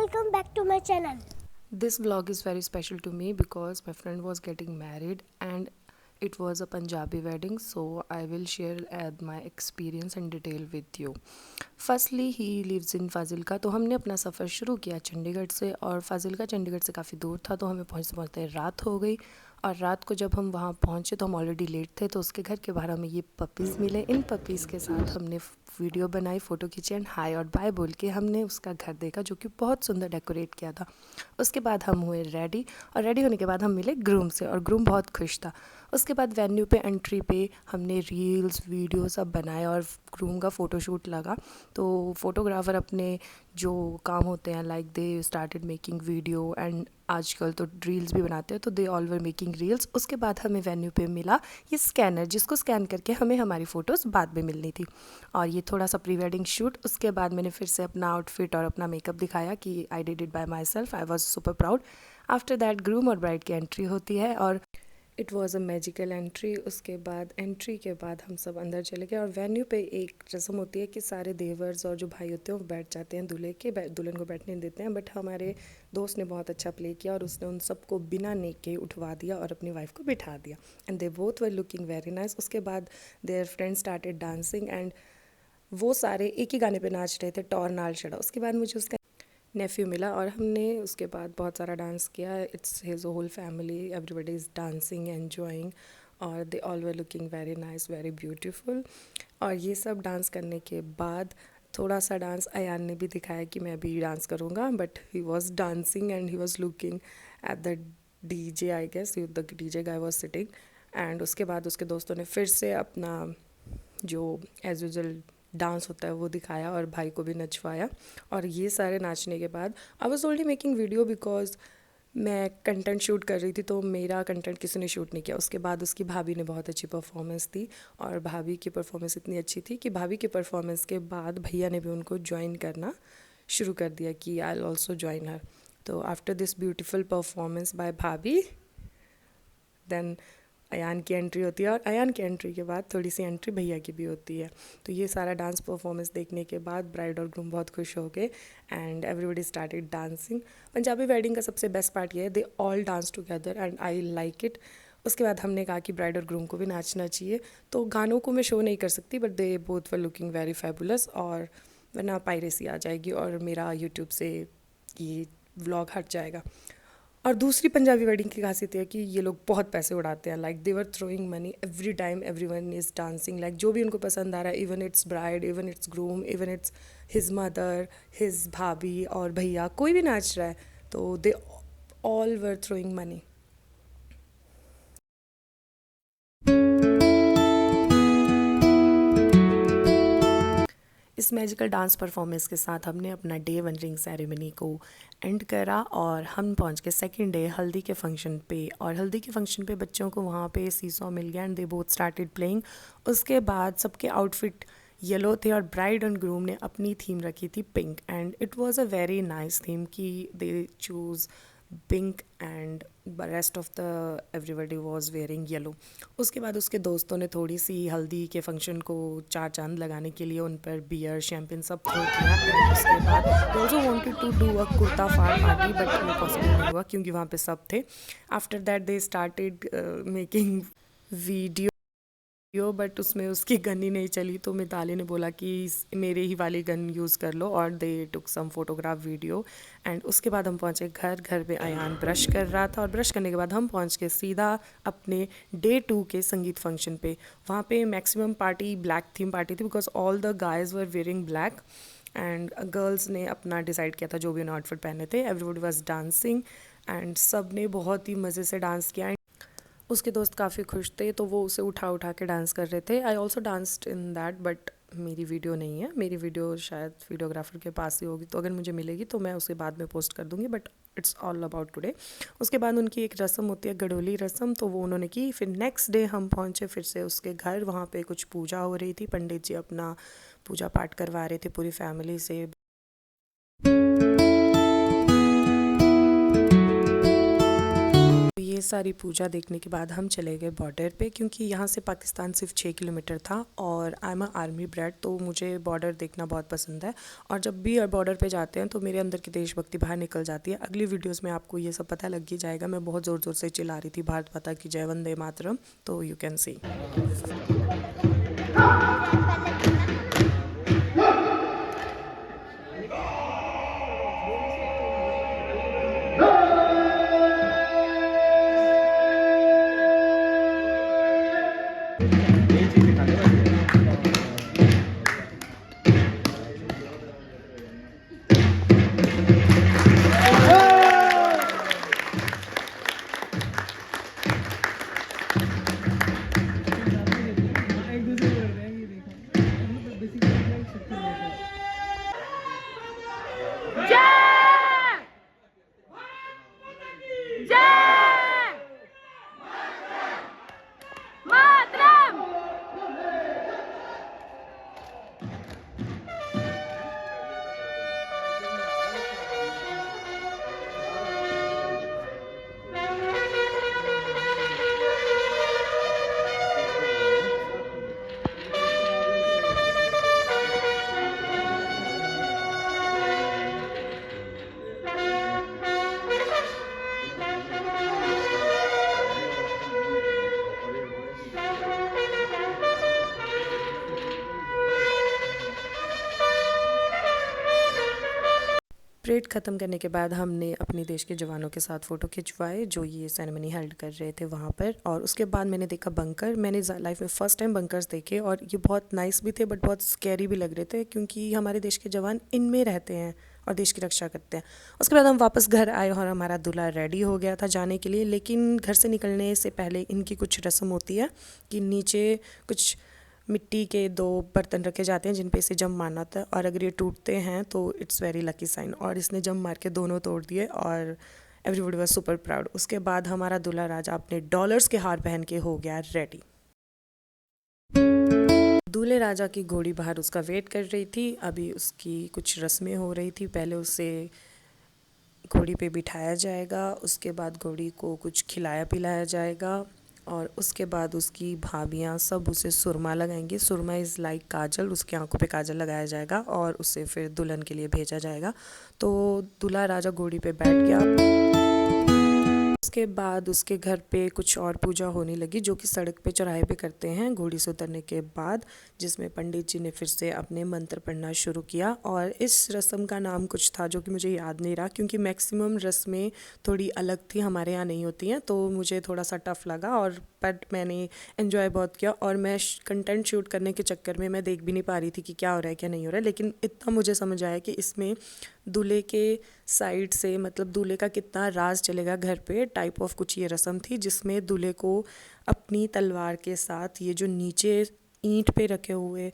welcome back to my channel. This vlog is very special to me because my friend was getting married and it was a Punjabi wedding, so I will share my experience and detail with you. Firstly, he lives in Fazilka, तो हमने अपना सफ़र शुरू किया चंडीगढ़ से और फाजिल्का चंडीगढ़ से काफ़ी दूर था, तो हमें पहुँचते पहुँचते रात हो गई। और रात को जब हम वहाँ पहुँचे तो हम ऑलरेडी लेट थे, तो उसके घर के बाहर हमें ये पपीज़ मिले। इन पपीज़ के साथ हमने वीडियो बनाई, फ़ोटो खींची एंड हाय और बाय बोल के हमने उसका घर देखा जो कि बहुत सुंदर डेकोरेट किया था। उसके बाद हम हुए रेडी और रेडी होने के बाद हम मिले ग्रूम से और ग्रूम बहुत खुश था। उसके बाद वेन्यू पे एंट्री पे हमने रील्स वीडियो सब बनाए और ग्रूम का फ़ोटोशूट लगा। तो फ़ोटोग्राफ़र अपने जो काम होते हैं like they started making video and आजकल तो रील्स भी बनाते हैं, तो दे ऑल वर मेकिंग रील्स। उसके बाद हमें वेन्यू पे मिला ये स्कैनर, जिसको स्कैन करके हमें हमारी फ़ोटोज़ बाद में मिलनी थी। और ये थोड़ा सा प्री वेडिंग शूट। उसके बाद मैंने फिर से अपना आउटफिट और अपना मेकअप दिखाया कि I did it by my self, I was super proud. After that groom और ब्राइड की एंट्री होती है और it was a magical entry. उसके बाद एंट्री के बाद हम सब अंदर चले गए और वेन्यू पे एक रस्म होती है कि सारे देवर्स और जो भाई होते हैं वो बैठ जाते हैं दूल्हे के, दुल्हन को बैठने नहीं देते हैं। बट हमारे दोस्त ने बहुत अच्छा प्ले किया और उसने उन सबको बिना नेक के उठवा दिया और अपनी वाइफ को बिठा दिया and they both were looking very nice. उसके बाद there friend started dancing and वो सारे एक ही गाने पे नाच रहे थे, टॉर नाल चढ़ा। उसके बाद मुझे उसका नेफ्यू मिला और हमने उसके बाद बहुत सारा डांस किया। It's his whole family, everybody is dancing enjoying और they all were looking very nice, very beautiful. और ये सब डांस करने के बाद थोड़ा सा डांस अयान ने भी दिखाया कि मैं भी डांस करूँगा, but he was dancing and he was looking at the DJ, I guess the DJ guy was sitting. And उसके बाद उसके दोस्तों ने फिर से अपना जो एज यूजल डांस होता है वो दिखाया और भाई को भी नचवाया। और ये सारे नाचने के बाद I was only making video because मैं कंटेंट शूट कर रही थी, तो मेरा कंटेंट किसी ने शूट नहीं किया। उसके बाद उसकी भाभी ने बहुत अच्छी परफॉर्मेंस दी और भाभी की परफॉर्मेंस इतनी अच्छी थी कि भाभी की परफॉर्मेंस के बाद भैया ने भी उनको ज्वाइन करना शुरू कर दिया कि आई ऑल्सो ज्वाइन हर। तो after this beautiful performance by भाभी देन अयान की एंट्री होती है और अयान की एंट्री के बाद थोड़ी सी एंट्री भैया की भी होती है। तो ये सारा डांस परफॉर्मेंस देखने के बाद ब्राइड और ग्रूम बहुत खुश हो गए and everybody started dancing. Punjabi wedding का सबसे बेस्ट पार्ट ये है they all dance together and I like it. उसके बाद हमने कहा कि ब्राइड और ग्रूम को भी नाचना चाहिए, तो गानों को मैं शो नहीं कर सकती but they both were looking very fabulous, और वरना पायरेसी आ जाएगी और मेरा यूट्यूब से ये व्लॉग हट जाएगा। और दूसरी पंजाबी वेडिंग की खासियत है कि ये लोग बहुत पैसे उड़ाते हैं, like they were throwing money every time, every one is dancing, like जो भी उनको पसंद आ रहा है, even it's bride, even it's groom, even it's his mother, his भाभी और भैया, कोई भी नाच रहा है, तो दे ऑल वर थ्रोइंग मनी। इस मैजिकल डांस परफॉर्मेंस के साथ हमने अपना डे 1 रिंग सेरेमनी को एंड करा और हम पहुंच गए सेकंड डे हल्दी के फंक्शन पे। और हल्दी के फंक्शन पे बच्चों को वहाँ पे सीसॉ मिल गया and they both started playing. उसके बाद सबके आउटफिट येलो थे और ब्राइड एंड ग्रूम ने अपनी थीम रखी थी pink and it was a very nice theme कि they choose pink and rest of the everybody was wearing yellow. उसके बाद उसके दोस्तों ने थोड़ी सी हल्दी के फंक्शन को चार चांद लगाने के लिए उन पर बियर शैम्पेन सब थ्रो किया एंड उसके बाद they also wanted to do a kurta फाड़ पार्टी बट वो पॉसिबल नहीं हुआ क्योंकि वहाँ पे सब थे। After that they started making video, but उसमें उसकी गन ही नहीं चली, तो मिताली ने बोला कि मेरे ही वाली गन यूज़ कर लो और दे टुक सम फोटोग्राफ वीडियो। एंड उसके बाद हम पहुँचे घर में अयान ब्रश कर रहा था और ब्रश करने के बाद हम पहुँच के सीधा अपने डे 2 के संगीत फंक्शन पे। वहाँ पे maximum party black theme party थी because all the guys were wearing black and girls ने अपना डिसाइड किया था जो भी उन्होंने आउटफिट पहने थे। एवरीबॉडी वाज डांसिंग एंड सब ने बहुत ही मज़े से डांस किया। उसके दोस्त काफ़ी खुश थे तो वो उसे उठा उठा के डांस कर रहे थे। I also danced in that but मेरी वीडियो नहीं है, मेरी वीडियो शायद वीडियोग्राफर के पास ही होगी, तो अगर मुझे मिलेगी तो मैं उसे बाद में पोस्ट कर दूंगी, but it's all about today. उसके बाद उनकी एक रस्म होती है गडोली रस्म, तो वो उन्होंने की। फिर नेक्स्ट डे हम पहुँचे फिर से उसके घर, वहाँ पे कुछ पूजा हो रही थी, पंडित जी अपना पूजा पाठ करवा रहे थे पूरी फैमिली से। ये सारी पूजा देखने के बाद हम चले गए बॉर्डर पे, क्योंकि यहाँ से पाकिस्तान सिर्फ 6 किलोमीटर था और I am a army bread, तो मुझे बॉर्डर देखना बहुत पसंद है। और जब भी बॉर्डर पे जाते हैं तो मेरे अंदर की देशभक्ति बाहर निकल जाती है। अगली वीडियोस में आपको ये सब पता लग ही जाएगा। मैं बहुत ज़ोर ज़ोर से चिल्ला रही थी भारत माता की जय, वंदे मातरम, तो यू कैन सी। परेड ख़त्म करने के बाद हमने अपने देश के जवानों के साथ फ़ोटो खिंचवाए जो ये सेरेमनी हेल्ड कर रहे थे वहाँ पर। और उसके बाद मैंने देखा बंकर। मैंने लाइफ में फ़र्स्ट टाइम बंकर्स देखे और ये बहुत नाइस भी थे बट बहुत स्कैरी भी लग रहे थे, क्योंकि हमारे देश के जवान इनमें रहते हैं और देश की रक्षा करते हैं। उसके बाद हम वापस घर आए और हमारा दूल्हा रेडी हो गया था जाने के लिए, लेकिन घर से निकलने से पहले इनकी कुछ रस्म होती है कि नीचे कुछ मिट्टी के 2 बर्तन रखे जाते हैं जिन पे इसे जम मारना होता है, और अगर ये टूटते हैं तो इट्स वेरी लकी साइन। और इसने जम मार के दोनों तोड़ दिए और एवरीबॉडी वाज सुपर प्राउड। उसके बाद हमारा दूल्हा राजा अपने डॉलर्स के हार पहन के हो गया रेडी। दूल्हे राजा की घोड़ी बाहर उसका वेट कर रही थी। अभी उसकी कुछ रस्में हो रही थी। पहले उसे घोड़ी पे बिठाया जाएगा, उसके बाद घोड़ी को कुछ खिलाया पिलाया जाएगा और उसके बाद उसकी भाभियाँ सब उसे सुरमा लगाएंगी। सुरमा इज़ लाइक काजल, उसकी आंखों पे काजल लगाया जाएगा और उसे फिर दुल्हन के लिए भेजा जाएगा। तो दूल्हा राजा घोड़ी पे बैठ गया। उसके बाद उसके घर पे कुछ और पूजा होने लगी जो कि सड़क पे चौराहे पे करते हैं घोड़ी से उतरने के बाद, जिसमें पंडित जी ने फिर से अपने मंत्र पढ़ना शुरू किया। और इस रस्म का नाम कुछ था जो कि मुझे याद नहीं रहा, क्योंकि मैक्सिमम रस्में थोड़ी अलग थी, हमारे यहाँ नहीं होती हैं, तो मुझे थोड़ा सा टफ लगा। और बट मैंने एंजॉय बहुत किया और मैं कंटेंट शूट करने के चक्कर में मैं देख भी नहीं पा रही थी कि क्या हो रहा है क्या नहीं हो रहा है। लेकिन इतना मुझे समझ आया कि इसमें दूल्हे के साइड से मतलब दूल्हे का कितना राज चलेगा घर पे टाइप ऑफ कुछ ये रस्म थी, जिसमें दूल्हे को अपनी तलवार के साथ ये जो नीचे ईंट पे रखे हुए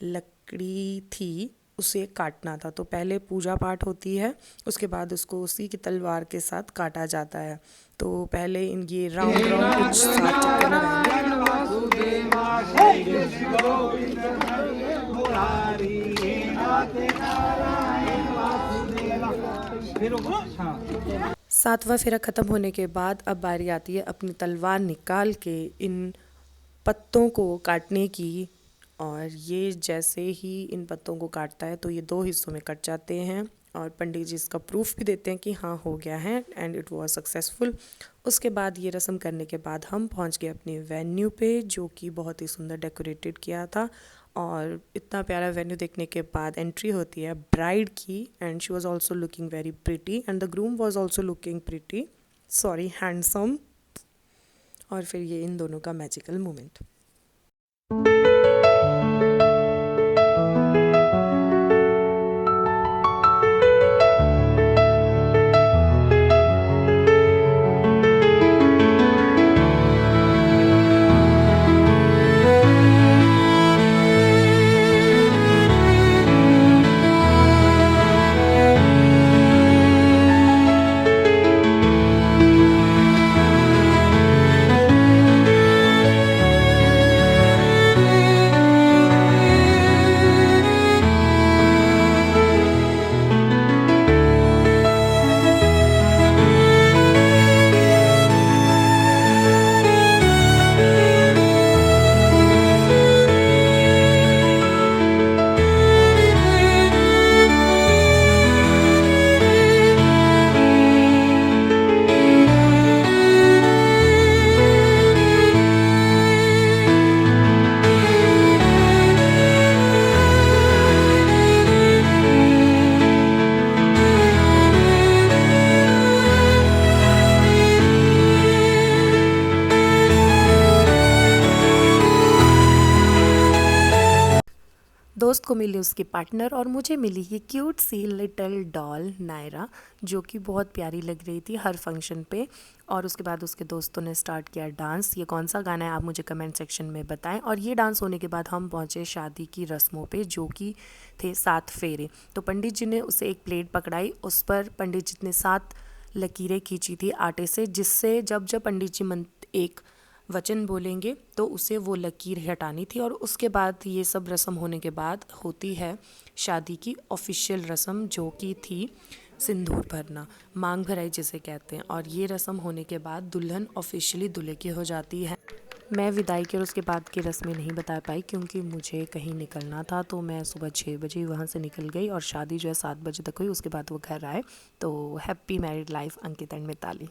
लकड़ी थी उसे काटना था। तो पहले पूजा पाठ होती है, उसके बाद उसको उसी की तलवार के साथ काटा जाता है। तो पहले इन ये राउंड राउंड कुछ 7 चक्कर लगाएंगे। 7वां फेरा ख़त्म होने के बाद अब बारी आती है अपनी तलवार निकाल के इन पत्तों को काटने की। और ये जैसे ही इन पत्तों को काटता है तो ये 2 हिस्सों में कट जाते हैं और पंडित जी इसका प्रूफ भी देते हैं कि हाँ हो गया है एंड इट वाज सक्सेसफुल। उसके बाद ये रस्म करने के बाद हम पहुंच गए अपने वेन्यू पे, जो कि बहुत ही सुंदर डेकोरेटेड किया था। और इतना प्यारा वेन्यू देखने के बाद एंट्री होती है ब्राइड की and she was also looking very pretty and the groom was also looking pretty, sorry handsome. और फिर ये इन दोनों का मैजिकल मोमेंट। दोस्त को मिली उसकी पार्टनर और मुझे मिली ये क्यूट सी लिटिल डॉल नायरा, जो कि बहुत प्यारी लग रही थी हर फंक्शन पे। और उसके बाद उसके दोस्तों ने स्टार्ट किया डांस। ये कौन सा गाना है आप मुझे कमेंट सेक्शन में बताएं। और ये डांस होने के बाद हम पहुंचे शादी की रस्मों पे, जो कि थे 7 फेरे। तो पंडित जी ने उसे एक प्लेट पकड़ाई, उस पर पंडित जी ने 7 लकीरें खींची थी आटे से, जिससे जब जब पंडित जी एक वचन बोलेंगे तो उसे वो लकीर हटानी थी। और उसके बाद ये सब रस्म होने के बाद होती है शादी की ऑफिशियल रस्म, जो कि थी सिंदूर भरना, मांग भराई जिसे कहते हैं। और ये रस्म होने के बाद दुल्हन ऑफिशियली दूल्हे की हो जाती है। मैं विदाई की और उसके बाद की रस्में नहीं बता पाई क्योंकि मुझे कहीं निकलना था, तो मैं सुबह 6 बजे वहाँ से निकल गई और शादी जो है 7 बजे तक हुई। उसके बाद वो घर आए। तो happy married life Ankit and Mitali.